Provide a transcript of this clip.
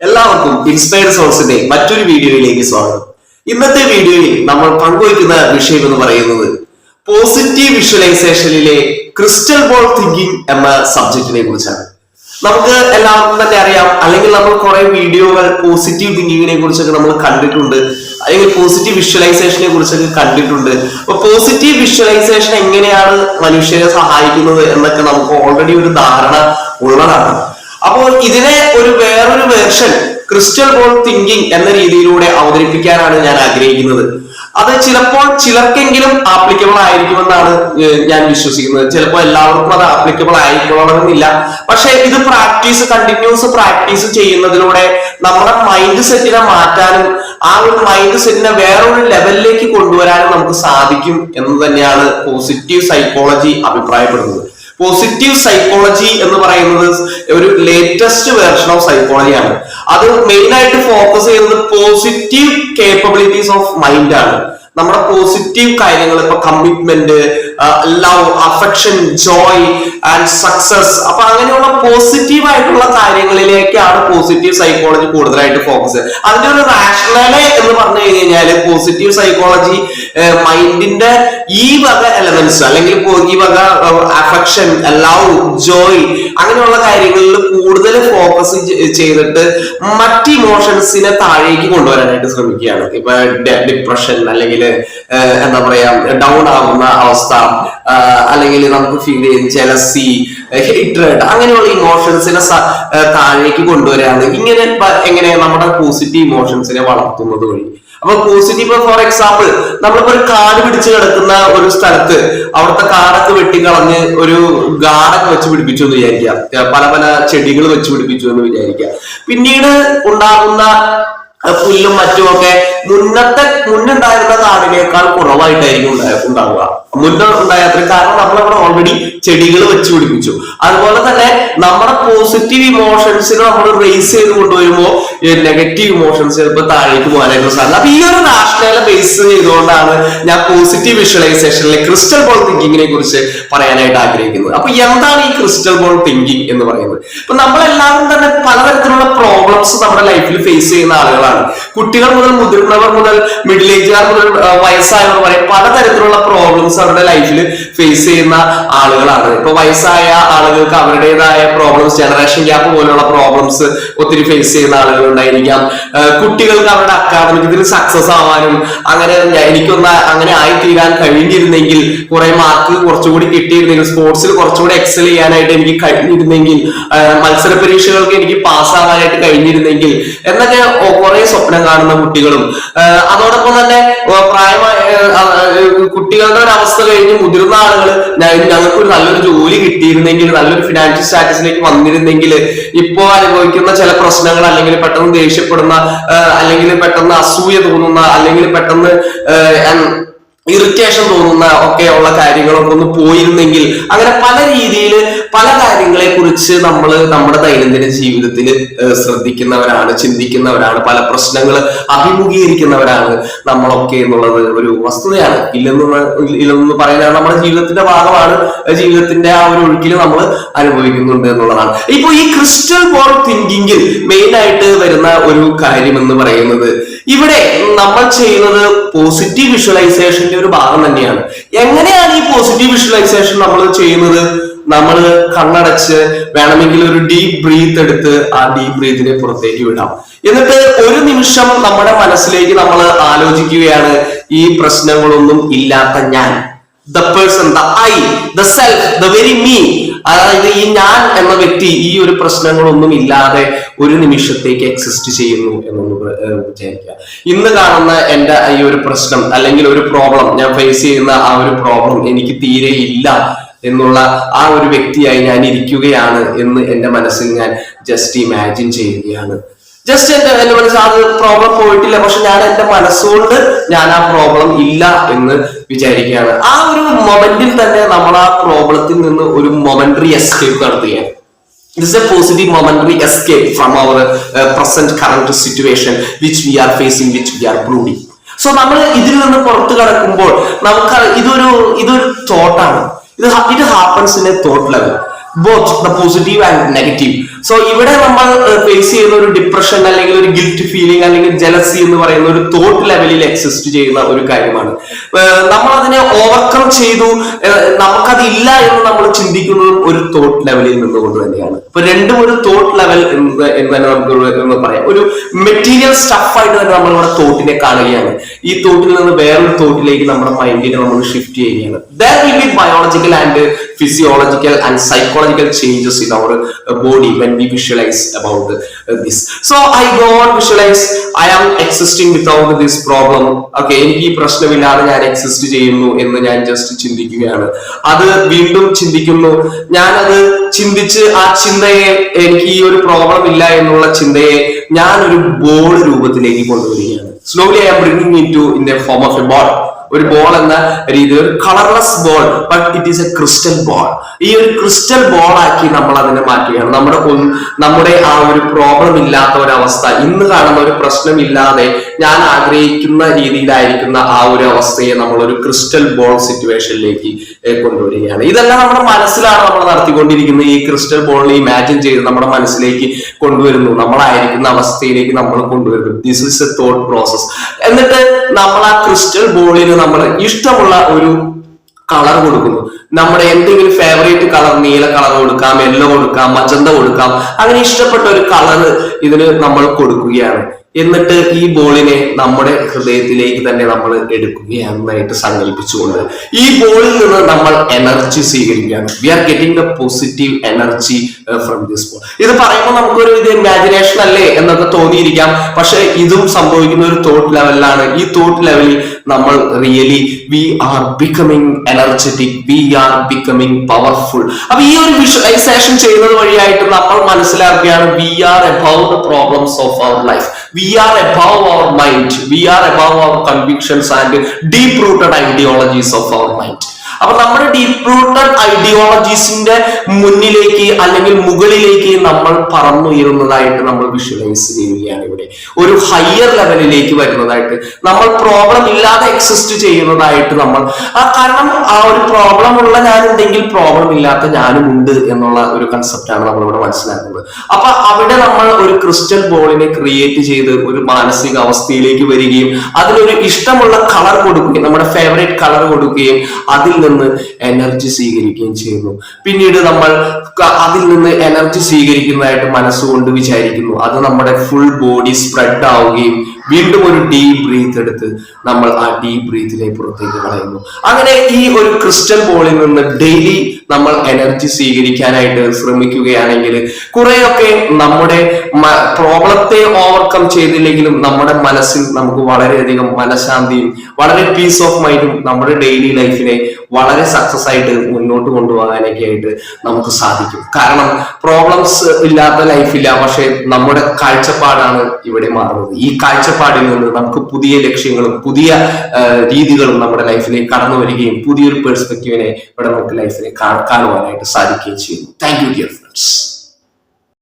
എല്ലാവർക്കും ഇൻസ്പയർഡ് സോഴ്സിന്റെ മറ്റൊരു വീഡിയോയിലേക്ക് സ്വാഗതം. ഇന്നത്തെ വീഡിയോയിൽ നമ്മൾ പങ്കുവയ്ക്കുന്ന വിഷയം എന്ന് പറയുന്നത് പോസിറ്റീവ് വിഷ്വലൈസേഷനിലെ ക്രിസ്റ്റൽ ബോൾ തിങ്കിങ് എന്ന സബ്ജക്റ്റിനെ കുറിച്ചാണ്. നമുക്ക് എല്ലാവർക്കും തന്നെ അറിയാം, അല്ലെങ്കിൽ നമ്മൾ കുറെ വീഡിയോകൾ പോസിറ്റീവ് തിങ്കിങ്ങിനെ കുറിച്ചൊക്കെ നമ്മൾ കണ്ടിട്ടുണ്ട്, അല്ലെങ്കിൽ പോസിറ്റീവ് വിഷ്വലൈസേഷനെ കുറിച്ചൊക്കെ കണ്ടിട്ടുണ്ട്. അപ്പൊ പോസിറ്റീവ് വിഷ്വലൈസേഷൻ എങ്ങനെയാണ് മനുഷ്യരെ സഹായിക്കുന്നത് എന്നൊക്കെ നമുക്ക് ഓൾറെഡി ഒരു ധാരണ ഉള്ളതാണ്. അപ്പോൾ ഇതിനെ വേറൊരു വേർഷൻ ക്രിസ്റ്റൽ ബോൾ തിങ്കിങ് എന്ന രീതിയിലൂടെ അവതരിപ്പിക്കാനാണ് ഞാൻ ആഗ്രഹിക്കുന്നത്. അത് ചിലപ്പോൾ ചിലർക്കെങ്കിലും ആപ്ലിക്കബിൾ ആയിരിക്കുമെന്നാണ് ഞാൻ വിശ്വസിക്കുന്നത്. ചിലപ്പോൾ എല്ലാവർക്കും അത് ആപ്ലിക്കബിൾ ആയിക്കൊള്ളണമെന്നില്ല. പക്ഷെ ഇത് കണ്ടിന്യൂസ് പ്രാക്ടീസ് ചെയ്യുന്നതിലൂടെ നമ്മുടെ മൈൻഡ് സെറ്റിനെ മാറ്റാനും ആ ഒരു മൈൻഡ് സെറ്റിനെ വേറൊരു ലെവലിലേക്ക് കൊണ്ടുവരാനും നമുക്ക് സാധിക്കും എന്ന് തന്നെയാണ് പോസിറ്റീവ് സൈക്കോളജി അഭിപ്രായപ്പെടുന്നത്. പോസിറ്റീവ് സൈക്കോളജി എന്ന് പറയുന്നത് ഒരു ലേറ്റസ്റ്റ് വേർഷൻ ഓഫ് സൈക്കോളജിയാണ്. അത് മെയിൻ ആയിട്ട് ഫോക്കസ് ചെയ്യുന്നത് പോസിറ്റീവ് കേപ്പബിലിറ്റീസ് ഓഫ് മൈൻഡ് ആണ്. നമ്മുടെ പോസിറ്റീവ് കാര്യങ്ങൾ, ഇപ്പൊ commitment, love, affection, Joy and success, അപ്പൊ അങ്ങനെയുള്ള പോസിറ്റീവ് ആയിട്ടുള്ള കാര്യങ്ങളിലേക്കാണ് പോസിറ്റീവ് സൈക്കോളജി കൂടുതലായിട്ട് ഫോക്കസ് ചെയ്യുന്നത്. അതിന്റെ ഒരു റാഷണല് എന്ന് പറഞ്ഞു കഴിഞ്ഞാല് പോസിറ്റീവ് സൈക്കോളജി മൈൻഡിന്റെ ഈ വക എലമെന്റ്സ്, അല്ലെങ്കിൽ ഈ വക അഫെക്ഷൻ, ലവ്, ജോയ് അങ്ങനെയുള്ള കാര്യങ്ങളിൽ കൂടുതൽ ഫോക്കസ് ചെയ്തിട്ട് മറ്റ് ഇമോഷൻസിനെ താഴേക്ക് കൊണ്ടുവരാനായിട്ട് ശ്രമിക്കുകയാണ്. ഇപ്പൊ ഡിപ്രഷൻ, അല്ലെങ്കിൽ എന്താ പറയാ ഡൗൺ ആവുന്ന അവസ്ഥ, അല്ലെങ്കിൽ നമുക്ക് ഫീൽ ചെയ്യും ജലസി, ഹേറ്റ്രഡ്, അങ്ങനെയുള്ള ഇമോഷൻസിനെ താഴേക്ക് കൊണ്ടുവരാണ്. എങ്ങനെ നമ്മുടെ പോസിറ്റീവ് ഇമോഷൻസിനെ വളർത്തുന്നത് വഴി. അപ്പൊ പോസിറ്റീവ്, ഫോർ എക്സാമ്പിൾ, നമ്മളിപ്പോ ഒരു കാട് പിടിച്ച് കിടക്കുന്ന ഒരു സ്ഥലത്ത് അവിടുത്തെ കാടൊക്കെ വെട്ടിക്കളഞ്ഞ് ഒരു ഗാർഡൻ വെച്ച് പിടിപ്പിച്ചു എന്ന് വിചാരിക്കാം, പല പല ചെടികൾ വെച്ച് പിടിപ്പിച്ചു എന്ന് വിചാരിക്കാം. പിന്നീട് ഉണ്ടാകുന്ന പുല്ലും മറ്റുമൊക്കെ മുന്നുണ്ടായിരുന്ന കാടിനേക്കാൾ കുറവായിട്ടായിരിക്കും ഉണ്ടാവുക. മുന്നുണ്ടായാത്ര കാരണം നമ്മളവിടെ ഓൾറെഡി ചെടികൾ വെച്ച് പിടിപ്പിച്ചു. അതുപോലെ തന്നെ നമ്മുടെ പോസിറ്റീവ് ഇമോഷൻസിനെ നമ്മൾ റേസ് ചെയ്ത് കൊണ്ടുവരുമ്പോൾ നെഗറ്റീവ് ഇമോഷൻസ് ചിലപ്പോൾ താഴേക്ക് പോകാനായിട്ട് സാധിക്കും. അപ്പൊ ഈ ഒരു റാഷണൽ ബേസ് ചെയ്തുകൊണ്ടാണ് ഞാൻ പോസിറ്റീവ് വിഷ്വലൈസേഷനിലെ ക്രിസ്റ്റൽ ബോൾ തിങ്കിങ്ങിനെ കുറിച്ച് പറയാനായിട്ട് ആഗ്രഹിക്കുന്നത്. അപ്പൊ എന്താണ് ഈ ക്രിസ്റ്റൽ ബോൾ തിങ്കിങ് എന്ന് പറയുന്നത്? ഇപ്പൊ നമ്മളെല്ലാവരും തന്നെ പലതരത്തിലുള്ള പ്രോബ്ലംസ് നമ്മുടെ ലൈഫിൽ ഫേസ് ചെയ്യുന്ന ആളുകളാണ്. കുട്ടികൾ മുതൽ മുതിർന്നവർ മുതൽ മിഡിൽ ഏജുകാർ മുതൽ വയസ്സായവർ വരെ പലതരത്തിലുള്ള പ്രോബ്ലംസ് അവരുടെ ലൈഫിൽ ഫേസ് ചെയ്യുന്ന ആളുകളാണ്. ഇപ്പൊ വയസ്സായ ആളുകൾക്ക് അവരുടേതായ പ്രോബ്ലംസ്, ജനറേഷൻ ഗ്യാപ്പ് പോലുള്ള പ്രോബ്ലംസ് ഒത്തിരി ഫേസ് ചെയ്യുന്ന ആളുകൾ ഉണ്ടായിരിക്കാം. കുട്ടികൾക്ക് അവരുടെ അക്കാദമികത്തിൽ സക്സസ് ആവാനും എനിക്കൊന്ന് അങ്ങനെ ആയിത്തീരാൻ കഴിഞ്ഞിരുന്നെങ്കിൽ, കുറെ മാർക്ക് കുറച്ചുകൂടി കിട്ടിയിരുന്നെങ്കിൽ, സ്പോർട്സിൽ കുറച്ചുകൂടി എക്സൽ ചെയ്യാനായിട്ട് എനിക്ക് കഴിഞ്ഞിരുന്നെങ്കിൽ, മത്സര പരീക്ഷകൾക്ക് എനിക്ക് പാസ്സാവാനായിട്ട് കഴിഞ്ഞിരുന്നെങ്കിൽ എന്നൊക്കെ കുറെ സ്വപ്നം കാണുന്ന കുട്ടികളും, അതോടൊപ്പം തന്നെ പ്രായമായ കുട്ടികളുടെ ഒരു അവസ്ഥ കഴിഞ്ഞ് മുതിർന്ന ആളുകൾ ഞങ്ങൾക്ക് ഒരു നല്ലൊരു ജോലി കിട്ടിയിരുന്നെങ്കിൽ, നല്ലൊരു ഫിനാൻഷ്യൽ സ്റ്റാറ്റസിലേക്ക് വന്നിരുന്നെങ്കിൽ, ഇപ്പോ അനുഭവിക്കുന്ന ചില പ്രശ്നങ്ങൾ, അല്ലെങ്കിൽ പെട്ടെന്ന് ദേഷ്യപ്പെടുന്ന, അല്ലെങ്കിൽ പെട്ടെന്ന് അസൂയ തോന്നുന്ന, അല്ലെങ്കിൽ പെട്ടെന്ന് ഇറിറ്റേഷൻ തോന്നുന്ന ഒക്കെയുള്ള കാര്യങ്ങളൊക്കെ ഒന്ന് പോയിരുന്നെങ്കിൽ, അങ്ങനെ പല രീതിയിൽ പല കാര്യങ്ങളെ കുറിച്ച് നമ്മൾ നമ്മുടെ ദൈനംദിന ജീവിതത്തിൽ ശ്രദ്ധിക്കുന്നവരാണ്, ചിന്തിക്കുന്നവരാണ്, പല അഭിമുഖീകരിക്കുന്നവരാണ് നമ്മളൊക്കെ എന്നുള്ളത് ഒരു വസ്തുതയാണ്. ഇല്ലെന്ന് പറയുന്നത് നമ്മുടെ ജീവിതത്തിന്റെ ഭാഗമാണ്. ജീവിതത്തിന്റെ ആ ഒരു ഒഴുക്കിൽ നമ്മൾ അനുഭവിക്കുന്നുണ്ട് എന്നുള്ളതാണ്. ഇപ്പൊ ഈ ക്രിസ്റ്റൽ ബോൾ തിങ്കിങ്ങിൽ മെയിൻ ആയിട്ട് വരുന്ന ഒരു കാര്യം എന്ന് പറയുന്നത്, ഇവിടെ നമ്മൾ ചെയ്യുന്നത് പോസിറ്റീവ് വിഷ്വലൈസേഷന്റെ ഒരു ഭാഗം തന്നെയാണ്. എങ്ങനെയാണ് ഈ പോസിറ്റീവ് വിഷ്വലൈസേഷൻ നമ്മൾ ചെയ്യുന്നത്? നമ്മൾ കണ്ണടച്ച് വേണമെങ്കിൽ ഒരു ഡീപ്പ് ബ്രീത്ത് എടുത്ത് ആ ഡീപ്പ് ബ്രീത്തിനെ പുറത്തേക്ക് വിടാം. എന്നിട്ട് ഒരു നിമിഷം നമ്മുടെ മനസ്സിലേക്ക് നമ്മൾ ആലോചിക്കുകയാണ്, ഈ പ്രശ്നങ്ങളൊന്നും ഇല്ലാത്ത ഞാൻ, the person, the I, the self, the very me, അതായത് ഈ ഞാൻ എന്ന വ്യക്തി ഈ ഒരു പ്രശ്നങ്ങളൊന്നും ഇല്ലാതെ ഒരു നിമിഷത്തേക്ക് എക്സിസ്റ്റ് ചെയ്യുന്നു എന്നൊന്ന് വിചാരിക്കുക. ഇന്ന് കാണുന്ന എന്റെ ഈ ഒരു പ്രശ്നം, അല്ലെങ്കിൽ ഒരു പ്രോബ്ലം, ഞാൻ ഫേസ് ചെയ്യുന്ന ആ ഒരു പ്രോബ്ലം എനിക്ക് തീരെ ഇല്ല എന്നുള്ള ആ ഒരു വ്യക്തിയായി ഞാൻ ഇരിക്കുകയാണ് എന്ന് എന്റെ മനസ്സിൽ ഞാൻ ജസ്റ്റ് ഇമാജിൻ ചെയ്യുകയാണ്. ജസ്റ്റ് എന്റെ മനസ്സിൽ അത് പ്രോബ്ലം പോയിട്ടില്ല, പക്ഷെ ഞാൻ എന്റെ മനസ്സുകൊണ്ട് ഞാൻ ആ പ്രോബ്ലം ഇല്ല എന്ന് വിചാരിക്കുകയാണ്. ആ ഒരു മൊമെന്റിൽ തന്നെ നമ്മൾ ആ പ്രോബ്ലത്തിൽ നിന്ന് ഒരു മൊമെന്ററി എസ്കേപ്പ് നടത്തുകയാണ്. This is a positive momentary escape from our present current situation which we are facing, which we are brooding. So നമ്മൾ ഇതിൽ നിന്ന് പുറത്തു കടക്കുമ്പോൾ നമുക്ക് ഇതൊരു തോട്ടാണ്. It happens in a thought level, both the positive and negative. So ഇവിടെ നമ്മൾ face ചെയ്യുന്ന ഒരു ഡിപ്രഷൻ അല്ലെങ്കിൽ ഒരു ഗിൽറ്റ് ഫീലിംഗ് അല്ലെങ്കിൽ ജലസി എന്ന് പറയുന്ന ഒരു തോട്ട് ലെവലിൽ എക്സിസ്റ്റ് ചെയ്യുന്ന ഒരു കാര്യമാണ്. നമ്മൾ അതിനെ ഓവർകം ചെയ്തു, നമുക്കത് ഇല്ല എന്ന് നമ്മൾ ചിന്തിക്കുന്നതും ഒരു തോട്ട് ലെവലിൽ നിന്നുകൊണ്ട് തന്നെയാണ്. ഇപ്പൊ രണ്ടും ഒരു തോട്ട് ലെവൽ എന്ന് തന്നെ നമുക്ക് പറയാം. ഒരു മെറ്റീരിയൽ സ്റ്റഫായിട്ട് തന്നെ നമ്മളിവിടെ തോട്ടിനെ കാണുകയാണ്. ഈ തോട്ടിൽ നിന്ന് വേറൊരു തോട്ടിലേക്ക് നമ്മുടെ മൈൻഡിനെ നമ്മൾ ഷിഫ്റ്റ് ചെയ്യുകയാണ്. There will be biological and physiological and psychological changes in our body when we visualize about this. So I go on visualize I am existing without this problem. Okay, എനിക്ക് ഈ പ്രശ്നമില്ലാതെ ഞാൻ എക്സിസ്റ്റ് ചെയ്യുന്നു എന്ന് ഞാൻ just ചിന്തിക്കുകയാണ്. അത് വീണ്ടും ചിന്തിക്കുന്നു. ഞാനത് ചിന്തിച്ച് ആ ചിന്തയെ, എനിക്ക് ഈ ഒരു പ്രോബ്ലം ഇല്ല എന്നുള്ള ചിന്തയെ ഞാനൊരു ബോൾ രൂപത്തിലേക്ക് കൊണ്ടുവരികയാണ്. Slowly I am bringing it in the form of a ball. ഒരു ബോൾ എന്ന രീതിയിൽ ഒരു colourless ball, but it is a crystal ball. ഈ ഒരു ക്രിസ്റ്റൽ ബോൾ ആക്കി നമ്മൾ അതിനെ മാറ്റുകയാണ്. നമ്മുടെ ആ ഒരു പ്രോബ്ലം ഇല്ലാത്ത ഒരവസ്ഥ, ഇന്ന് കാണുന്ന ഒരു പ്രശ്നമില്ലാതെ ഞാൻ ആഗ്രഹിക്കുന്ന രീതിയിലായിരിക്കുന്ന ആ ഒരു അവസ്ഥയെ നമ്മൾ ഒരു ക്രിസ്റ്റൽ ബോൾ സിറ്റുവേഷനിലേക്ക് കൊണ്ടുവരികയാണ്. ഇതെല്ലാം നമ്മുടെ മനസ്സിലാണ് നമ്മൾ നടത്തിക്കൊണ്ടിരിക്കുന്നത്. ഈ ക്രിസ്റ്റൽ ബോളിനെ ഇമാജിൻ ചെയ്ത് നമ്മുടെ മനസ്സിലേക്ക് കൊണ്ടുവരുന്നു, നമ്മളായിരിക്കുന്ന അവസ്ഥയിലേക്ക് നമ്മൾ കൊണ്ടുവരുന്നു. This is A thought process. എന്നിട്ട് നമ്മൾ ആ ക്രിസ്റ്റൽ ബോളിന് നമ്മൾ ഇഷ്ടമുള്ള ഒരു കളർ കൊടുക്കുന്നു. നമ്മുടെ എന്തെങ്കിലും ഫേവറേറ്റ് കളർ, നീല കളർ കൊടുക്കാം, യെല്ലോ കൊടുക്കാം, മജന്ത കൊടുക്കാം, അങ്ങനെ ഇഷ്ടപ്പെട്ട ഒരു കളർ ഇതിന് നമ്മൾ കൊടുക്കുകയാണ്. എന്നിട്ട് ഈ ബോളിനെ നമ്മുടെ ഹൃദയത്തിലേക്ക് തന്നെ നമ്മൾ എടുക്കുകയാണെന്നായിട്ട് സങ്കല്പിച്ചുകൊണ്ട് ഈ ബോളിൽ നിന്ന് നമ്മൾ എനർജി സ്വീകരിക്കുകയാണ്. We are getting the positive energy from this ball. ഇത് പറയുമ്പോൾ നമുക്കൊരു ഇത് ഇമാജിനേഷൻ അല്ലേ എന്നൊക്കെ തോന്നിയിരിക്കാം. പക്ഷെ ഇതും സംഭവിക്കുന്ന ഒരു തോട്ട് ലെവലിലാണ്. ഈ തോട്ട് ലെവലിൽ നമ്മൾ really we are becoming energetic, we are becoming powerful. അപ്പൊ ഈ ഒരു വിഷ്വലൈസേഷൻ ചെയ്യുന്നത് വഴിയായിട്ട് നമ്മൾ മനസ്സിലാക്കുകയാണ് we are above the problems of our life. We are above our mind. We are above our convictions and deep-rooted ideologies of our mind. അപ്പൊ നമ്മുടെ deep rooted ഐഡിയോളജീസിന്റെ മുന്നിലേക്ക് അല്ലെങ്കിൽ മുകളിലേക്ക് നമ്മൾ പറന്നുയരുന്നതായിട്ട് നമ്മൾ വിഷ്വലൈസ് ചെയ്യുകയാണ്. ഇവിടെ ഒരു ഹയർ ലെവലിലേക്ക് വരുന്നതായിട്ട്, നമ്മൾ പ്രോബ്ലം ഇല്ലാതെ എക്സിസ്റ്റ് ചെയ്യുന്നതായിട്ട് നമ്മൾ കാരണം ആ ഒരു പ്രോബ്ലം ഉള്ള ഞാനുണ്ടെങ്കിൽ പ്രോബ്ലം ഇല്ലാത്ത ഞാനും ഉണ്ട് എന്നുള്ള ഒരു കൺസെപ്റ്റാണ് നമ്മളിവിടെ മനസ്സിലാക്കുന്നത്. അപ്പൊ അവിടെ നമ്മൾ ഒരു ക്രിസ്റ്റൽ ബോളിനെ ക്രിയേറ്റ് ചെയ്ത് ഒരു മാനസിക അവസ്ഥയിലേക്ക് വരികയും അതിലൊരു ഇഷ്ടമുള്ള കളർ കൊടുക്കുകയും, നമ്മുടെ ഫേവറേറ്റ് കളർ കൊടുക്കുകയും അതിൽ നിന്ന് എനർജി സ്വീകരിക്കുകയും ചെയ്യുന്നു. പിന്നീട് നമ്മൾ അതിൽ നിന്ന് എനർജി സ്വീകരിക്കുന്നതായിട്ട് മനസ്സുകൊണ്ട് വിചാരിക്കുന്നു. അത് നമ്മുടെ ഫുൾ ബോഡി സ്പ്രെഡ് ആവുകയും വീണ്ടും ഒരു ഡീപ് ബ്രീത്ത് എടുത്ത് നമ്മൾ ആ ഡീപ് ബ്രീത്തിനെ പുറത്തേക്ക് കളയുന്നു. അങ്ങനെ ഈ ഒരു ക്രിസ്റ്റൽ ബോളിൽ നിന്ന് ഡെയിലി നമ്മൾ എനർജി സ്വീകരിക്കാനായിട്ട് ശ്രമിക്കുകയാണെങ്കിൽ കുറെയൊക്കെ നമ്മുടെ പ്രോബ്ലത്തെ ഓവർകം ചെയ്തില്ലെങ്കിലും നമ്മുടെ മനസ്സിൽ നമുക്ക് വളരെയധികം മനഃശാന്തിയും വളരെ പീസ് ഓഫ് മൈൻഡും നമ്മുടെ ഡെയിലി ലൈഫിനെ വളരെ സക്സസ് ആയിട്ട് മുന്നോട്ട് കൊണ്ടുപോകാനൊക്കെ ആയിട്ട് നമുക്ക് സാധിക്കും. കാരണം പ്രോബ്ലംസ് ഇല്ലാത്ത ലൈഫില്ല, പക്ഷെ നമ്മുടെ കാഴ്ചപ്പാടാണ് ഇവിടെ മാറുന്നത്. ഈ കാഴ്ചപ്പാടിൽ നിന്ന് നമുക്ക് പുതിയ ലക്ഷ്യങ്ങളും പുതിയ രീതികളും നമ്മുടെ ലൈഫിലേക്ക് കടന്നു വരികയും പുതിയൊരു പെർസ്പെക്റ്റീവിനെ ഇവിടെ നമുക്ക് ലൈഫിനെ കാണുവാനായിട്ട് സാധിക്കുകയും ചെയ്യുന്നു. Thank you dear friends.